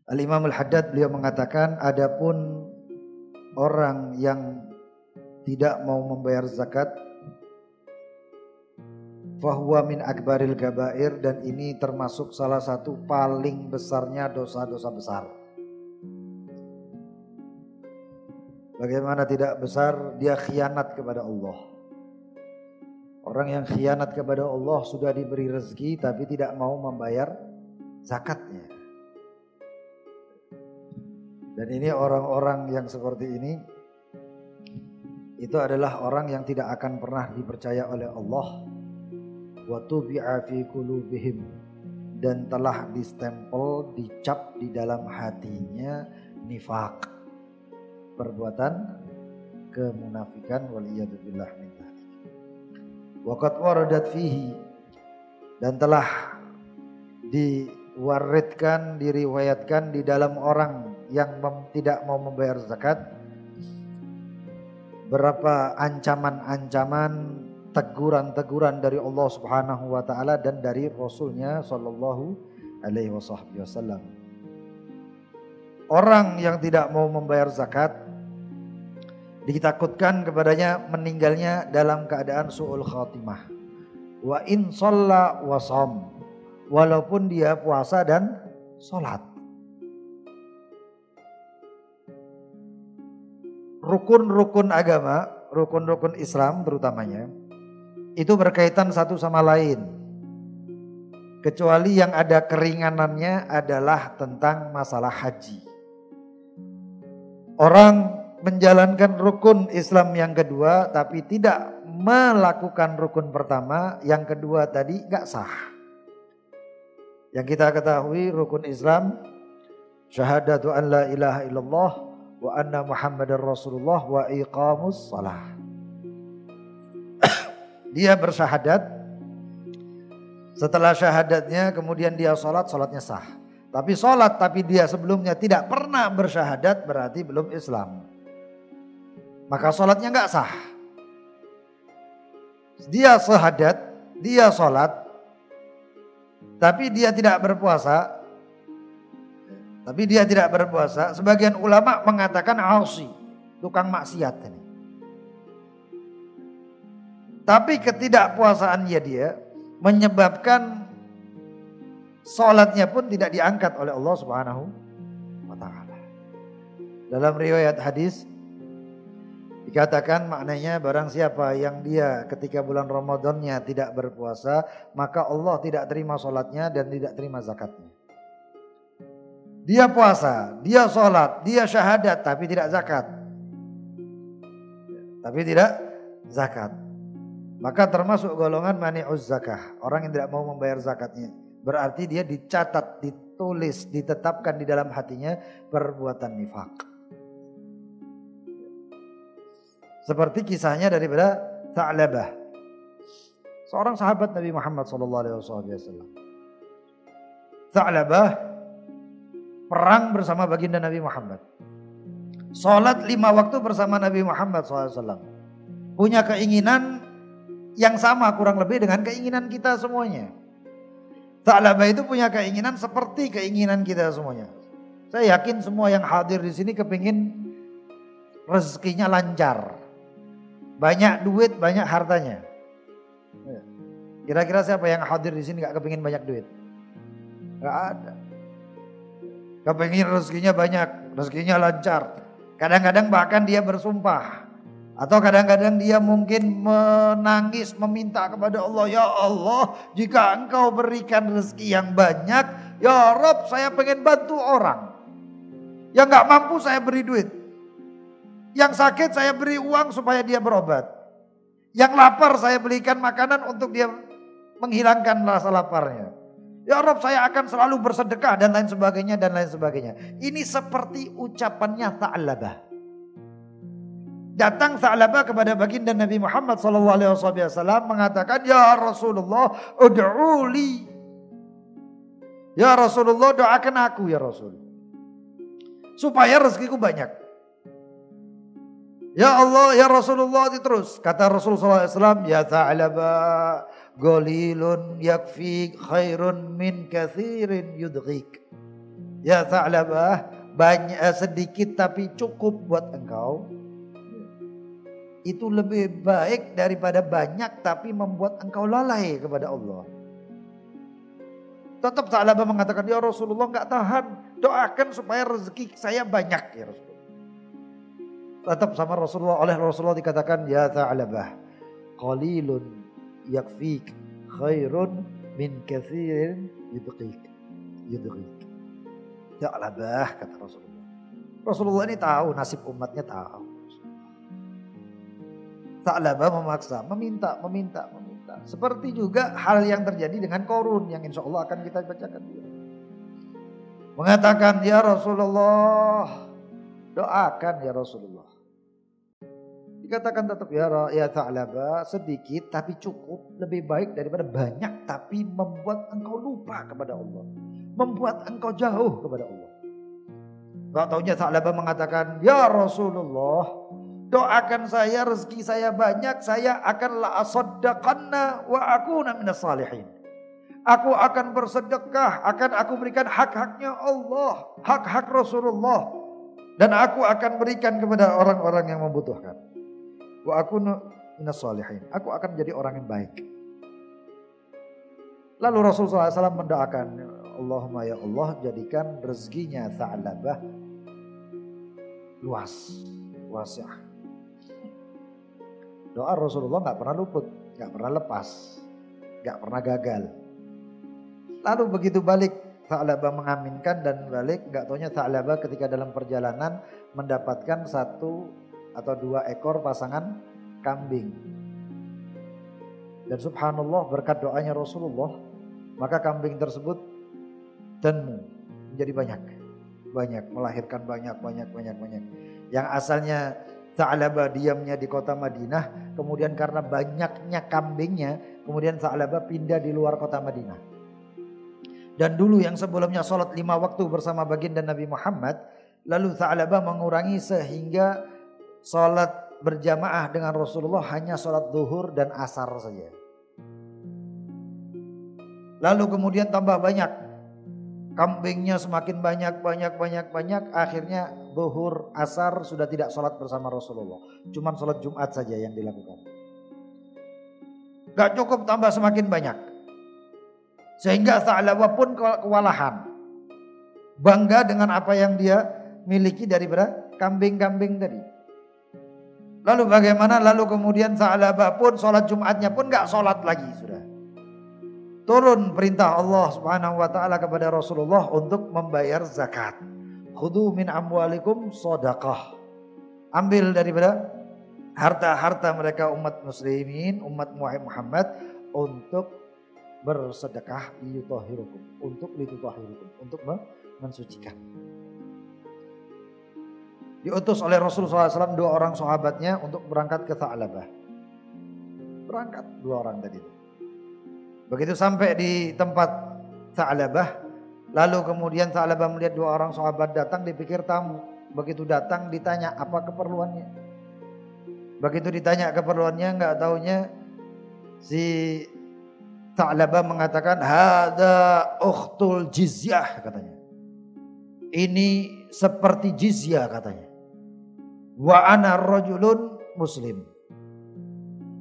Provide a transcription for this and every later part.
Al-Imam Al-Haddad beliau mengatakan, adapun orang yang tidak mau membayar zakat, fahuwa min akbaril kabair, dan ini termasuk salah satu paling besarnya dosa-dosa besar. Bagaimana tidak besar? Dia khianat kepada Allah. Orang yang khianat kepada Allah sudah diberi rezeki tapi tidak mau membayar zakatnya. Dan ini orang-orang yang seperti ini, itu adalah orang yang tidak akan pernah dipercaya oleh Allah. Wa tubi'a fi qulubihim, dan telah distempel, dicap di dalam hatinya nifaq, perbuatan kemunafikan, waliyadzubillah min dzalik. Wa qad waradat fihi, dan telah diwaridkan, diriwayatkan di dalam orang yang tidak mau membayar zakat berapa ancaman-ancaman, teguran-teguran dari Allah Subhanahu wa taala dan dari Rasulnya sallallahu alaihi wasallam. Orang yang tidak mau membayar zakat ditakutkan kepadanya meninggalnya dalam keadaan su'ul khatimah. Wa in shalla wa sham, walaupun dia puasa dan sholat. Rukun-rukun agama, rukun-rukun Islam terutamanya, itu berkaitan satu sama lain. Kecuali yang ada keringanannya adalah tentang masalah haji. Orang menjalankan rukun Islam yang kedua tapi tidak melakukan rukun pertama, yang kedua tadi gak sah. Yang kita ketahui rukun Islam, syahadatu an la ilaha illallah wa anna muhammadar rasulullah wa iqamus salah. Dia bersyahadat, setelah syahadatnya kemudian dia sholat, sholatnya sah. Tapi sholat tapi dia sebelumnya tidak pernah bersyahadat, berarti belum Islam. Maka sholatnya gak sah. Dia syahadat, dia sholat, tapi dia tidak berpuasa. Sebagian ulama mengatakan asi, tukang maksiat ini. Tapi ketidakpuasaannya dia menyebabkan sholatnya pun tidak diangkat oleh Allah Subhanahu wa taala. Dalam riwayat hadis dikatakan maknanya, barang siapa yang dia ketika bulan Ramadannya tidak berpuasa, maka Allah tidak terima sholatnya dan tidak terima zakatnya. Dia puasa, dia sholat, dia syahadat tapi tidak zakat. Maka termasuk golongan mani'uz zakah, orang yang tidak mau membayar zakatnya. Berarti dia dicatat, ditulis, ditetapkan di dalam hatinya perbuatan nifaq. Seperti kisahnya daripada Tha'labah, seorang sahabat Nabi Muhammad SAW. Tha'labah perang bersama baginda Nabi Muhammad, sholat 5 waktu bersama Nabi Muhammad SAW. Punya keinginan yang sama kurang lebih dengan keinginan kita semuanya. Tha'labah itu punya keinginan seperti keinginan kita semuanya. Saya yakin semua yang hadir di sini kepingin rezekinya lancar, banyak duit, banyak hartanya. Kira-kira siapa yang hadir di sini gak kepingin banyak duit? Gak ada. Kepingin rezekinya banyak, rezekinya lancar. Kadang-kadang bahkan dia bersumpah, atau kadang-kadang dia mungkin menangis meminta kepada Allah, ya Allah, jika engkau berikan rezeki yang banyak, ya Rabb, saya pengen bantu orang. Yang gak mampu saya beri duit. Yang sakit saya beri uang supaya dia berobat. Yang lapar saya belikan makanan untuk dia menghilangkan rasa laparnya. Ya Rabb, saya akan selalu bersedekah dan lain sebagainya dan lain sebagainya. Ini seperti ucapannya Tha'labah. Datang Tha'labah kepada baginda Nabi Muhammad SAW mengatakan, ya Rasulullah, ud'uli. Ya Rasulullah, doakan aku ya Rasul, supaya rezekiku banyak. Ya Allah, ya Rasulullah, terus kata Rasulullah SAW, ya Tha'labah, qalilun yakfi khairun min kathirin yudghik. Ya Tha'labah, banyak sedikit tapi cukup buat engkau. Itu lebih baik daripada banyak tapi membuat engkau lalai kepada Allah. Tetap Tha'labah mengatakan, ya Rasulullah nggak tahan, doakan supaya rezeki saya banyak ya Rasulullah. Tetap sama Rasulullah, oleh Rasulullah dikatakan, ya Tha'labah, qalilun yakfik khairun min katsirin yudqik. Tha'labah, kata Rasulullah. Rasulullah ini tahu, nasib umatnya tahu. Tha'labah memaksa, meminta. Seperti juga hal yang terjadi dengan Qarun yang insya Allah akan kita bacakan juga. Mengatakan, ya Rasulullah, doakan ya Rasulullah. Dikatakan tetap ya Tha'labah, sedikit tapi cukup, lebih baik daripada banyak tapi membuat engkau lupa kepada Allah, membuat engkau jauh kepada Allah. Gak taunya Tha'labah mengatakan, ya Rasulullah, doakan saya rezeki saya banyak, saya akan la asaddaqanna wa akuna minas salihin. Aku akan bersedekah, akan aku berikan hak-haknya Allah, hak-hak Rasulullah, dan aku akan berikan kepada orang-orang yang membutuhkan. Wa akuna minas salihin. Aku akan jadi orang yang baik. Lalu Rasulullah SAW mendoakan, Allahumma ya Allah, jadikan rezekinya Tha'labah luas, wasi'ah. Doa Rasulullah gak pernah luput, gak pernah lepas, gak pernah gagal. Lalu begitu balik, Tha'labah mengaminkan dan balik. Gak taunya Tha'labah ketika dalam perjalanan mendapatkan 1 atau 2 ekor pasangan kambing. Dan subhanallah berkat doanya Rasulullah, maka kambing tersebut dan menjadi banyak, melahirkan banyak. Yang asalnya Tha'labah diamnya di kota Madinah, kemudian karena banyaknya kambingnya, kemudian Tha'labah pindah di luar kota Madinah. Dan dulu yang sebelumnya sholat 5 waktu bersama baginda Nabi Muhammad, lalu Tha'labah mengurangi sehingga sholat berjamaah dengan Rasulullah hanya sholat zuhur dan asar saja. Lalu kemudian tambah banyak, kambingnya semakin banyak, akhirnya zuhur, asar sudah tidak sholat bersama Rasulullah. Cuman sholat Jumat saja yang dilakukan. Gak cukup, tambah semakin banyak. Sehingga Tha'labah pun kewalahan. Bangga dengan apa yang dia miliki daripada kambing-kambing tadi. Lalu bagaimana? Lalu kemudian Tha'labah pun sholat Jumatnya pun gak sholat lagi sudah. Turun perintah Allah Subhanahu wa taala kepada Rasulullah untuk membayar zakat. Khudhu min amwalikum shadaqah. Ambil daripada harta-harta mereka umat muslimin, umat Muhammad untuk bersedekah liyutahhirukum, untuk mensucikan. Diutus oleh Rasulullah SAW 2 orang sahabatnya untuk berangkat ke Tha'labah. Berangkat 2 orang tadi. Begitu sampai di tempat Tha'labah, lalu kemudian Tha'labah melihat 2 orang sahabat datang, dipikir tamu. Begitu datang ditanya apa keperluannya. Begitu ditanya keperluannya, enggak taunya si Tha'labah mengatakan, hada ukhtul jizyah, katanya. Ini seperti jizyah, katanya. Wa ana rajulun muslim.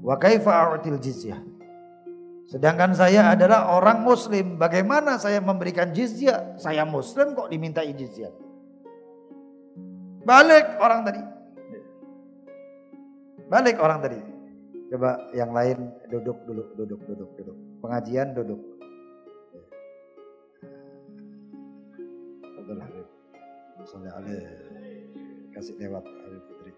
Wa kaifa a'til jizyah. Sedangkan saya adalah orang muslim. Bagaimana saya memberikan jizyah? Saya muslim kok dimintai jizyah. Balik orang tadi. Coba yang lain duduk. Pengajian duduk. Betul Habib. Sallallahu alaihi. Kasih lewat Habib Fitri.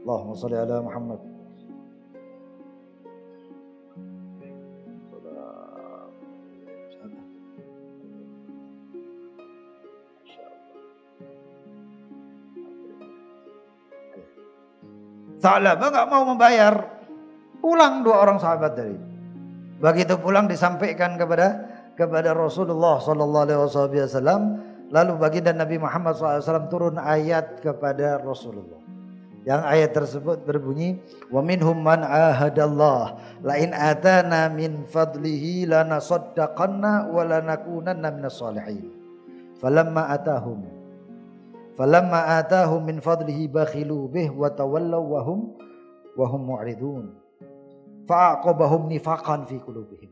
Allahumma salli ala Muhammad. Tha'labah gak mau membayar. Pulang 2 orang sahabat tadi. Begitu pulang disampaikan kepada Rasulullah SAW. Lalu baginda Nabi Muhammad SAW turun ayat kepada Rasulullah. Yang ayat tersebut berbunyi, wa minhum man ahadallah la in atana min fadlihi lanasaddaqanna wa lanakunanna minas solihin. Falamma atahum min fadlihi bakhilu bih wa tawallaw wa hum mu'ridun. Fa'aqabahum nifaqan fi qulubihim.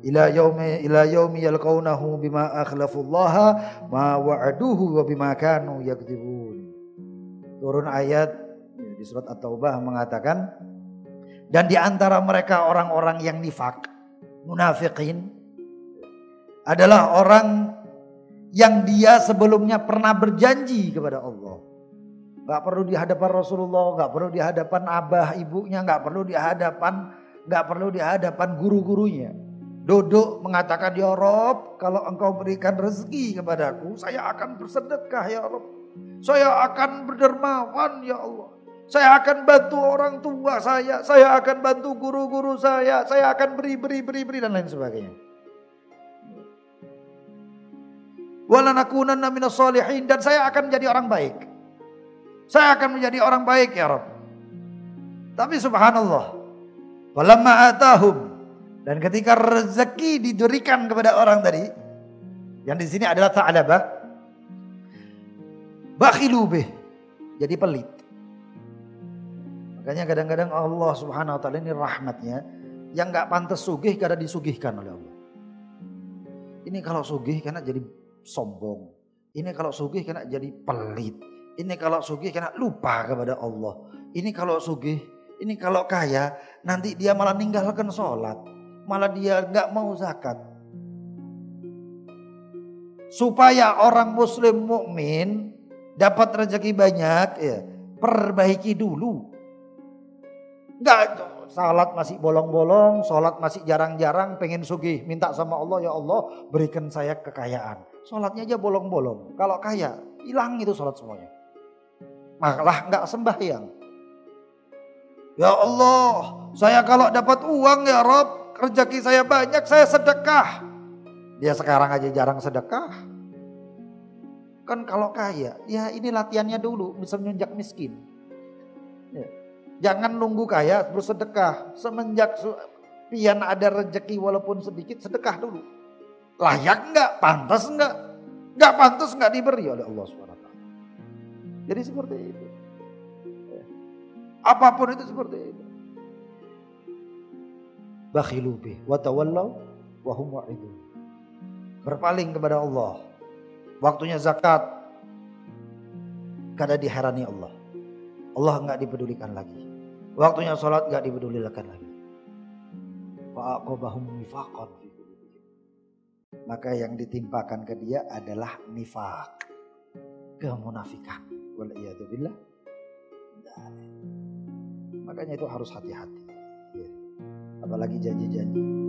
Ila yaumi yalqawnahu bima akhlafullaha ma wa'aduhu wa bima kanu yakdzibun. Turun ayat di surat At-Taubah mengatakan, dan di antara mereka orang-orang yang nifak, munafikin, adalah orang yang dia sebelumnya pernah berjanji kepada Allah. Gak perlu di hadapan Rasulullah, gak perlu di hadapan abah ibunya, gak perlu di hadapan guru-gurunya. Duduk mengatakan, ya Rob, kalau engkau berikan rezeki kepadaku, saya akan bersedekah ya Rob. Saya akan berdermawan ya Allah. Saya akan bantu orang tua saya akan bantu guru-guru saya akan beri dan lain sebagainya. Walanakunanna minas solihin, dan saya akan menjadi orang baik. Saya akan menjadi orang baik ya Rabb. Tapi subhanallah, walamma atahum, dan ketika rezeki diberikan kepada orang tadi, yang di sini adalah ta'labah, bakhilu bih, jadi pelit. Makanya kadang-kadang Allah subhanahu wa ta'ala ini rahmatnya, yang gak pantas sugih karena disugihkan oleh Allah. Ini kalau sugih karena jadi sombong. Ini kalau sugih karena jadi pelit. Ini kalau sugih karena lupa kepada Allah. Ini kalau sugih, ini kalau kaya, nanti dia malah ninggalkan sholat. Malah dia gak mau zakat. Supaya orang muslim mukmin dapat rezeki banyak, ya, perbaiki dulu. Enggak, salat masih bolong-bolong, sholat masih jarang-jarang, pengen sugih, minta sama Allah, ya Allah berikan saya kekayaan. Sholatnya aja bolong-bolong. Kalau kaya, hilang itu sholat semuanya. Malah enggak sembahyang. Ya Allah, saya kalau dapat uang ya Rob, rezeki saya banyak, saya sedekah. Dia sekarang aja jarang sedekah. Kan kalau kaya, ya ini latihannya dulu bisa menunjak miskin. Ya. Jangan nunggu kaya bersedekah. Semenjak pian ada rezeki walaupun sedikit, sedekah dulu. Layak enggak? Pantas enggak? Enggak pantas enggak diberi oleh Allah SWT. Jadi seperti itu. Ya. Apapun itu seperti itu. Bakhilu bih wa tawallaw wa hum mu'ridun. Berpaling kepada Allah. Waktunya zakat, kada diherani Allah. Allah enggak dipedulikan lagi. Waktunya sholat enggak dipedulikan lagi. Fa'aqabahum nifaqan fi qulubihim. Maka yang ditimpakan ke dia adalah nifaq, kemunafikan. Wal iyadu billah. Makanya itu harus hati-hati. Apalagi janji-janji.